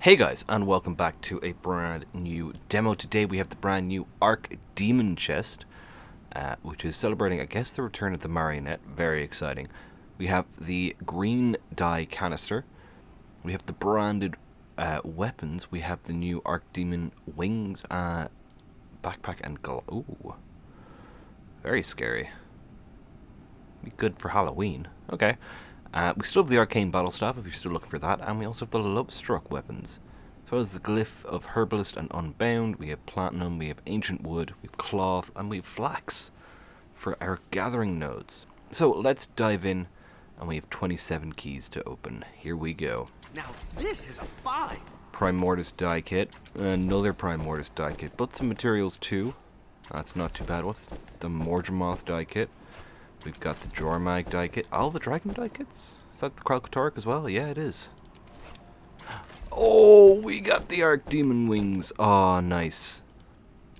Hey guys, and welcome back to a brand new demo. Today we have the brand new Archdemon Chest, which is celebrating, I guess, the return of the marionette. Very exciting. We have the green dye canister. We have the branded weapons. We have the new Archdemon Wings, backpack and ooh, very scary. Be good for Halloween. Okay. We still have the Arcane Battle Staff if you're still looking for that, and we also have the Love Struck weapons. So as the Glyph of Herbalist and Unbound, we have Platinum, we have Ancient Wood, we have Cloth, and we have Flax for our gathering nodes. So let's dive in, and we have 27 keys to open. Here we go. Now this is a find! Primordius die kit, another Primordius die kit, but some materials too. That's not too bad. What's the Morgemoth die kit? We've got the Jormag die kit. All the dragon die kits? Is that the Kralkatork as well? Yeah, it is. Oh, we got the Archdemon Wings. Oh, nice.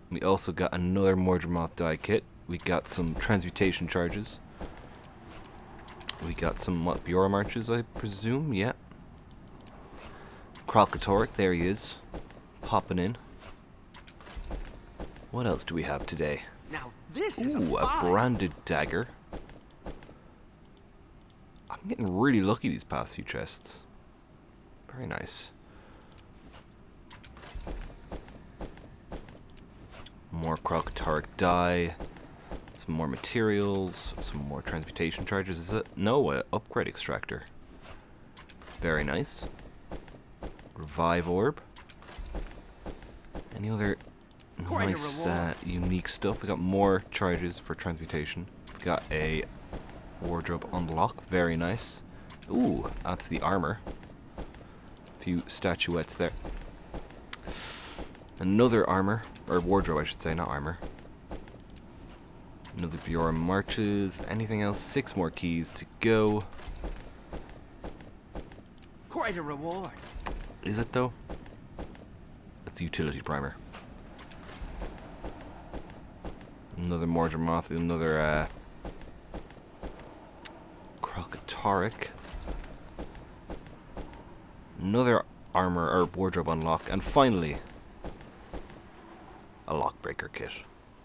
We also got another Morgemoth die kit. We got some transmutation charges. We got some, what, Bjorm Arches, I presume? Yeah. Kralkatork, there he is. Popping in. What else do we have today? Now this is a branded dagger. I'm getting really lucky these past few chests. Very nice. More Kralkatork dye. Some more materials. Some more transmutation charges. Is it? No, upgrade extractor. Very nice. Revive orb. Any other nice unique stuff? We got more charges for transmutation. We got a wardrobe unlock, very nice. Ooh, that's the armor. A few statuettes there. Another armor, or wardrobe I should say, not armor. Another Bjorm Marches. Anything else? 6 more keys to go. Quite a reward. Is it though? That's the utility primer. Another Morgemoth, another Kralkatork. Another armor or wardrobe unlock, and finally a lockbreaker kit.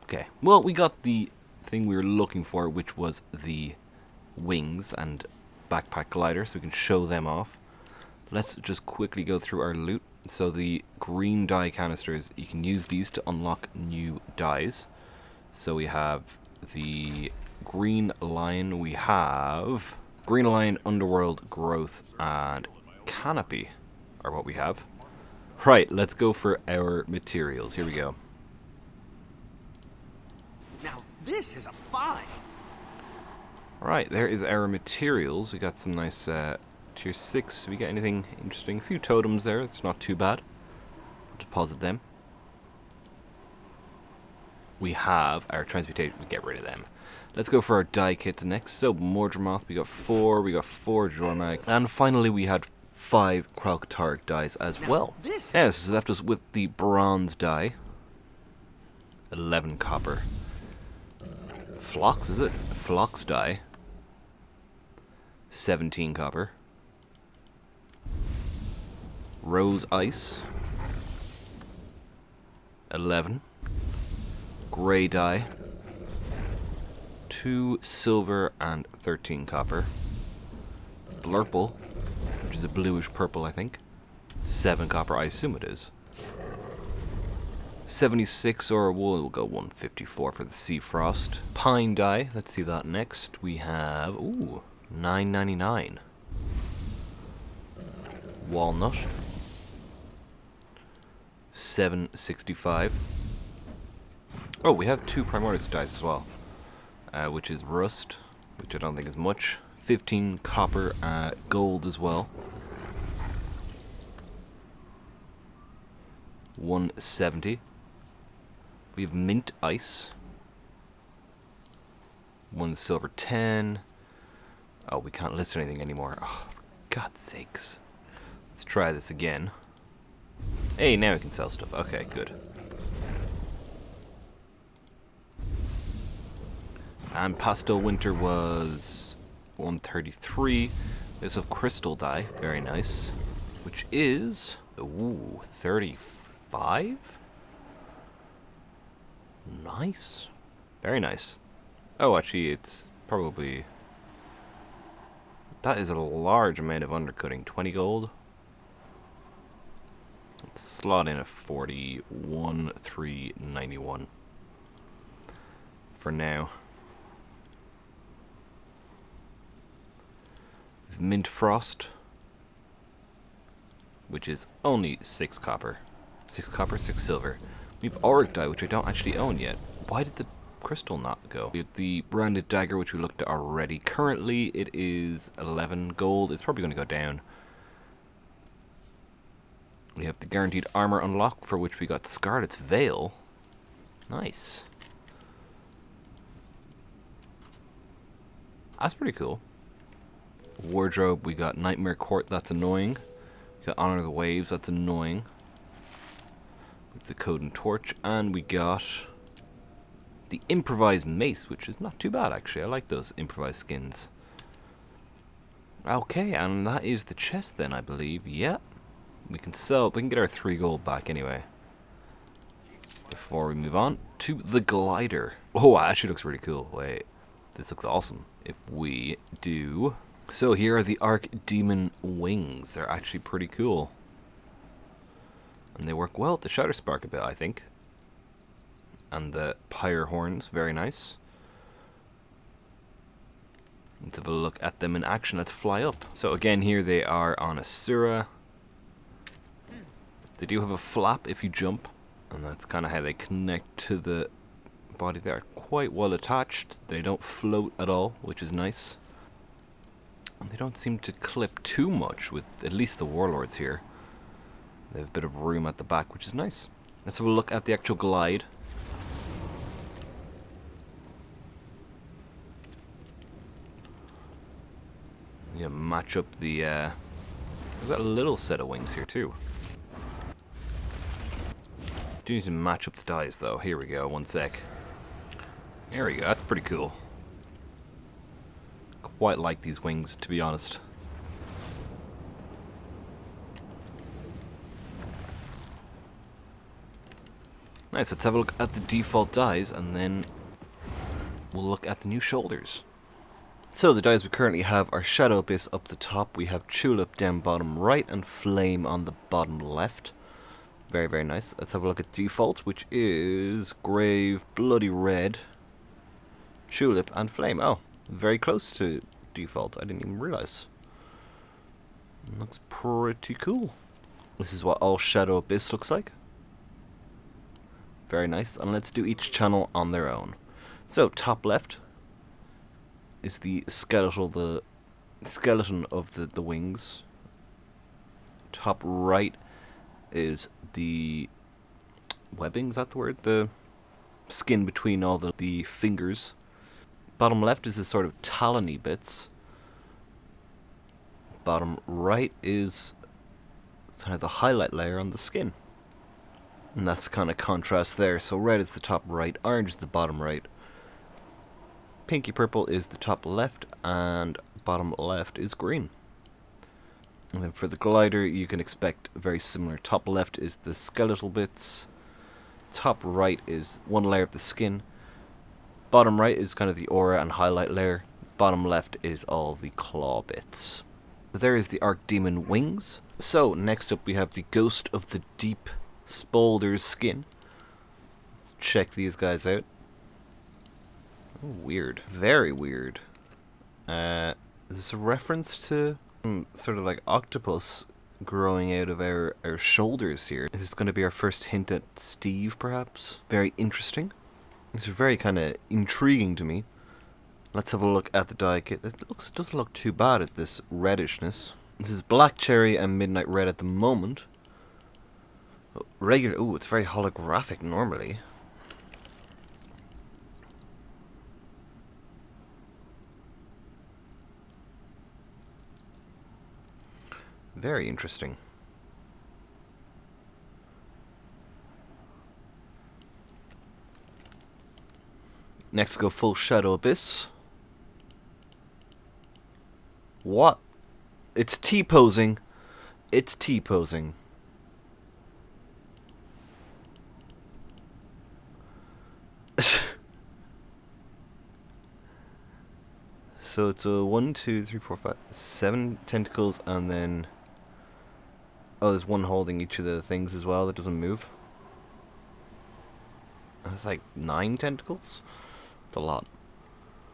Okay, well, we got the thing we were looking for, which was the wings and backpack glider, so we can show them off. Let's just quickly go through our loot. So the green dye canisters, you can use these to unlock new dyes. So we have the Green Lion, we have Green Lion, Underworld, Growth, and Canopy are what we have. Right, let's go for our materials. Here we go. Now this is a find! Alright, there is our materials. We got some nice tier 6. We get anything interesting? A few totems there, it's not too bad. Deposit them. We have our transmutation, we get rid of them. Let's go for our die kits next. So, Morgemoth, we got 4 Jormag, and finally we had 5 Kralkatork dies as well. Yes, this left us with the bronze die. 11 copper. Phlox, is it? Phlox die. 17 copper. Rose Ice. 11. Grey dye. 2 silver and 13 copper. Blurple, which is a bluish purple, I think. 7 copper, I assume it is. 76, or we'll go 154 for the Sea Frost. Pine dye, let's see that next. We have, ooh, 9.99. Walnut. 7.65. Oh, we have 2 Primordius dyes as well. Which is Rust, which I don't think is much. 15 copper, gold as well. 170. We have Mint Ice. 1 silver 10. Oh, we can't list anything anymore. Oh, for God's sakes. Let's try this again. Hey, now we can sell stuff. Okay, good. And Pastel Winter was 133. There's a crystal dye, very nice, which is Ooh, 35? Nice. Very nice. Oh, actually, it's probably... That is a large amount of undercutting. 20 gold. Let's slot in a 41,391 for now. Mint Frost, which is only 6 copper. 6 copper, 6 silver. We have Auric dye, which I don't actually own yet. Why did the crystal not go? We have the branded dagger, which we looked at already. Currently, it is 11 gold. It's probably going to go down. We have the guaranteed armor unlock, for which we got Scarlet's Veil. Nice. That's pretty cool. Wardrobe, we got Nightmare Court, that's annoying. We got Honor the Waves, that's annoying. With the Code and Torch, and we got the Improvised Mace, which is not too bad actually. I like those improvised skins. Okay, and that is the chest then, I believe. Yeah. We can sell, we can get our 3 gold back anyway. Before we move on to the glider. Oh, that actually looks really cool. Wait, this looks awesome. If we do... So here are the Archdemon Wings. They're actually pretty cool. And they work well with the Shatter Spark a bit, I think. And the Pyre Horns, very nice. Let's have a look at them in action. Let's fly up. So again, here they are on Asura. They do have a flap if you jump. And that's kind of how they connect to the body. They're quite well attached. They don't float at all, which is nice. And they don't seem to clip too much with at least the warlords here. They have a bit of room at the back, which is nice. Let's have a look at the actual glide. Yeah, match up the... we've got a little set of wings here too. Do need to match up the dies though. Here we go, one sec. There we go, that's pretty cool. Quite like these wings, to be honest. Nice, let's have a look at the default dies and then we'll look at the new shoulders. So the dies we currently have are Shadow Abyss up the top, we have Tulip down bottom right and Flame on the bottom left. Very, very nice. Let's have a look at default, which is Grave, Bloody Red, Tulip and Flame. Oh, very close to default. I didn't even realize. Looks pretty cool. This is what all Shadow Abyss looks like. Very nice. And let's do each channel on their own. So top left is the skeleton of the wings. Top right is the webbing, is that the word? The skin between all the fingers. Bottom left is the sort of talony bits. Bottom right is kind of the highlight layer on the skin. And that's kind of contrast there. So red is the top right, orange is the bottom right. Pinky purple is the top left, and bottom left is green. And then for the glider, you can expect very similar. Top left is the skeletal bits. Top right is one layer of the skin. Bottom right is kind of the aura and highlight layer. Bottom left is all the claw bits. So there is the Archdemon Wings. So next up we have the Ghost of the Deep Spaulders skin. Let's check these guys out. Oh, weird. Very weird. Is this a reference to sort of like octopus growing out of our shoulders here? Is this going to be our first hint at Steve, perhaps? Very interesting. This is very kind of intriguing to me. Let's have a look at the die kit. It doesn't look too bad at this reddishness. This is Black Cherry and Midnight Red at the moment. Regular. Ooh, it's very holographic normally. Very interesting. Next, go full Shadow Abyss. What? It's T-posing. It's T-posing. So it's a 1, 2, 3, 4, 5, 7 tentacles, and then there's one holding each of the things as well that doesn't move. It's like 9 tentacles. It's a lot.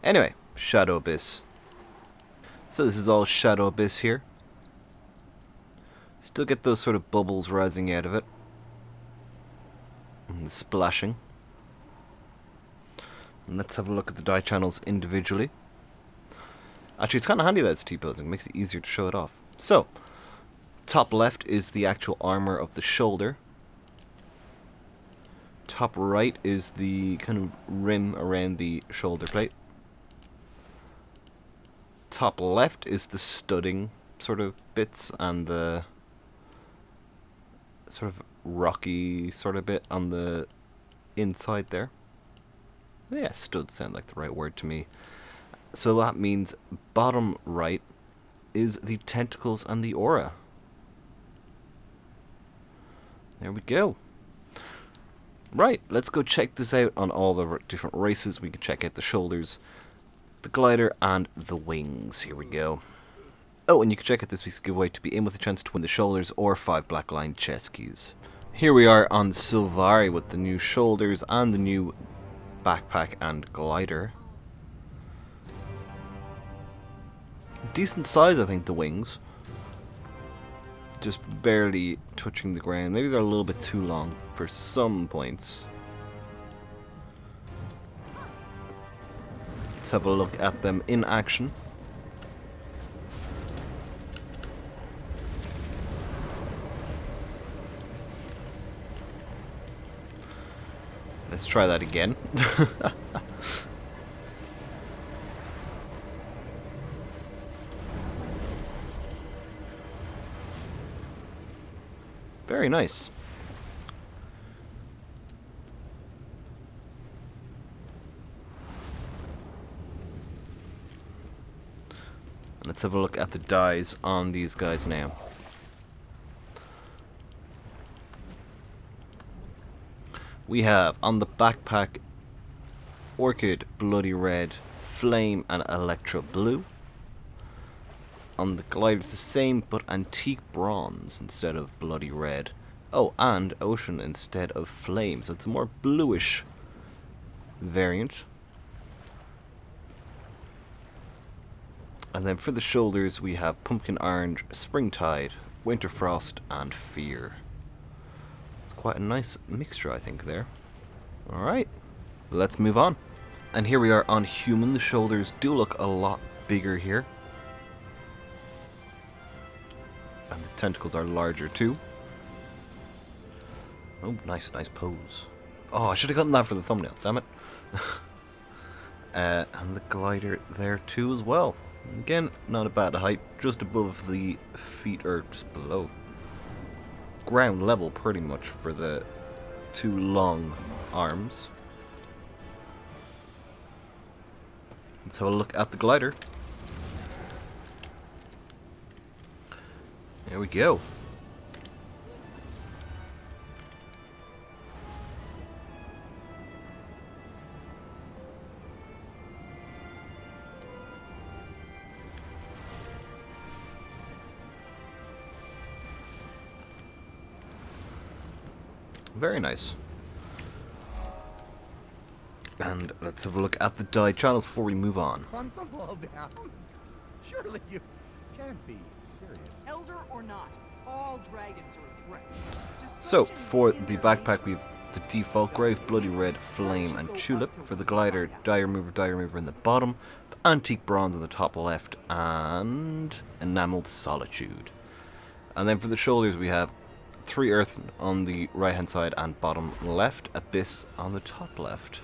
Anyway, Shadow Abyss. So this is all Shadow Abyss here. Still get those sort of bubbles rising out of it. And the splashing. And let's have a look at the die channels individually. Actually, it's kind of handy that it's T-posing. It makes it easier to show it off. So, top left is the actual armor of the shoulder. Top right is the kind of rim around the shoulder plate. Top left is the studding sort of bits and the sort of rocky sort of bit on the inside there. Yeah, studs sound like the right word to me. So that means bottom right is the tentacles and the aura. There we go. Right, let's go check this out on all the different races. We can check out the shoulders, the glider, and the wings. Here we go. Oh, and you can check out this week's giveaway to be in with a chance to win the shoulders or 5 Black Lion Chest keys. Here we are on Sylvari with the new shoulders and the new backpack and glider. Decent size, I think, the wings. Just barely touching the ground. Maybe they're a little bit too long for some points. Let's have a look at them in action. Let's try that again. Very nice. Let's have a look at the dies on these guys now. We have on the backpack Orchid, Bloody Red, Flame, and Electro Blue. On the glider it's the same, but Antique Bronze instead of Bloody Red. Oh, and Ocean instead of Flame, so it's a more bluish variant. And then for the shoulders we have Pumpkin Orange, Springtide, Winter Frost, and Fear. It's quite a nice mixture, I think, there. Alright, let's move on. And here we are on Human. The shoulders do look a lot bigger here. And the tentacles are larger too. Oh, nice pose. Oh, I should have gotten that for the thumbnail, damn it. And the glider there too as well. Again, not a bad height, just above the feet, or just below. Ground level pretty much for the two long arms. Let's have a look at the glider. There we go. Very nice. And let's have a look at the die channels before we move on. Want the ball down? Surely you can't be serious. Elder or not, all dragons are a threat. So, for the backpack, we've the default Grave, Bloody Red, Flame, and Tulip. For the glider, Die Remover in the bottom, the Antique Bronze on the top left, and Enameled Solitude. And then for the shoulders, we have 3 Earth on the right hand side and bottom left, Abyss on the top left.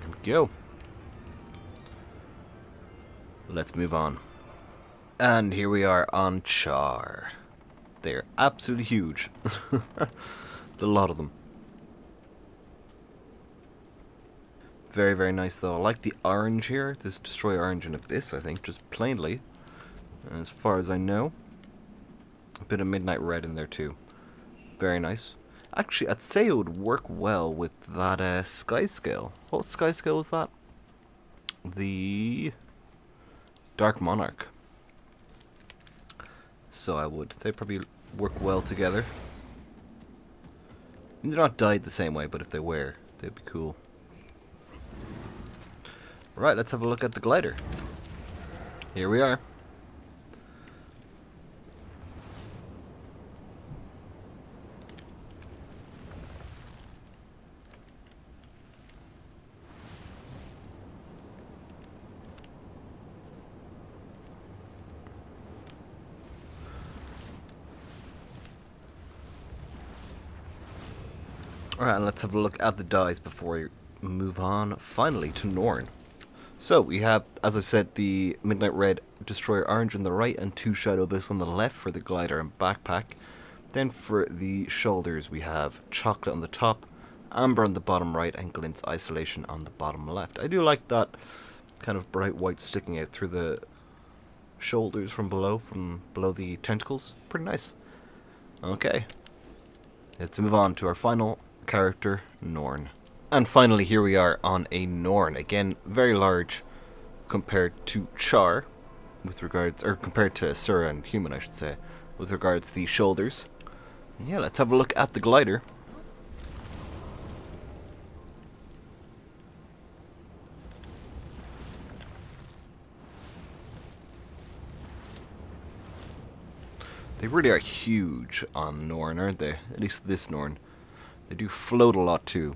There we go. Let's move on. And here we are on Charr. They're absolutely huge. The lot of them. Very, very nice though. I like the orange here. This Destroy Orange and Abyss, I think, just plainly. As far as I know. A bit of Midnight Red in there too. Very nice. Actually, I'd say it would work well with that sky scale. What sky scale was that? the Dark Monarch. So I would. They probably work well together. They're not dyed the same way, but if they were, they'd be cool. Right, let's have a look at the glider. Here we are. Alright, and let's have a look at the dies before we move on, finally, to Norn. So, we have, as I said, the Midnight Red Destroyer Orange on the right and 2 Shadow Abyss on the left for the glider and backpack. Then for the shoulders, we have Chocolate on the top, Amber on the bottom right, and Glint's Isolation on the bottom left. I do like that kind of bright white sticking out through the shoulders from below the tentacles. Pretty nice. Okay, let's move on to our final character, Norn. And finally, here we are on a Norn. Again, very large compared to Charr, with regards, or compared to Sura and Human, I should say, with regards to the shoulders. Yeah, let's have a look at the glider. They really are huge on Norn, aren't they? At least this Norn. They do float a lot too.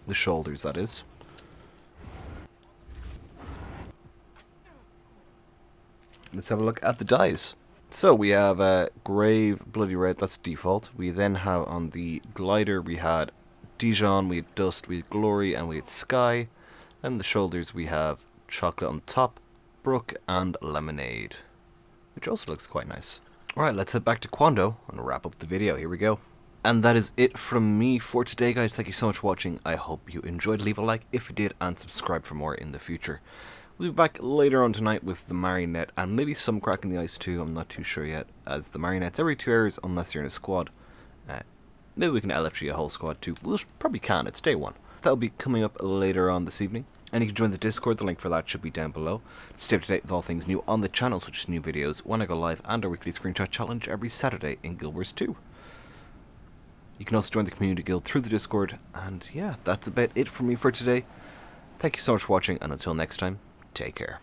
The shoulders, that is. Let's have a look at the dies. So we have Grave, Bloody Red, that's default. We then have on the glider, we had Dijon, we had Dust, we had Glory, and we had Sky. And the shoulders, we have Chocolate on the top, Brook, and Lemonade, which also looks quite nice. Alright, let's head back to Quando and wrap up the video. Here we go. And that is it from me for today, guys. Thank you so much for watching. I hope you enjoyed. Leave a like if you did, and subscribe for more in the future. We'll be back later on tonight with the Marionette, and maybe some Crack in the Ice too. I'm not too sure yet, as the Marionette's every 2 hours unless you're in a squad. Maybe we can LFG a whole squad too. We'll probably can. It's day 1. That'll be coming up later on this evening. And you can join the Discord, the link for that should be down below. To stay up to date with all things new on the channel, such as new videos, when I go live, and our weekly screenshot challenge every Saturday in Guild Wars 2. You can also join the community guild through the Discord, and yeah, that's about it from me for today. Thank you so much for watching, and until next time, take care.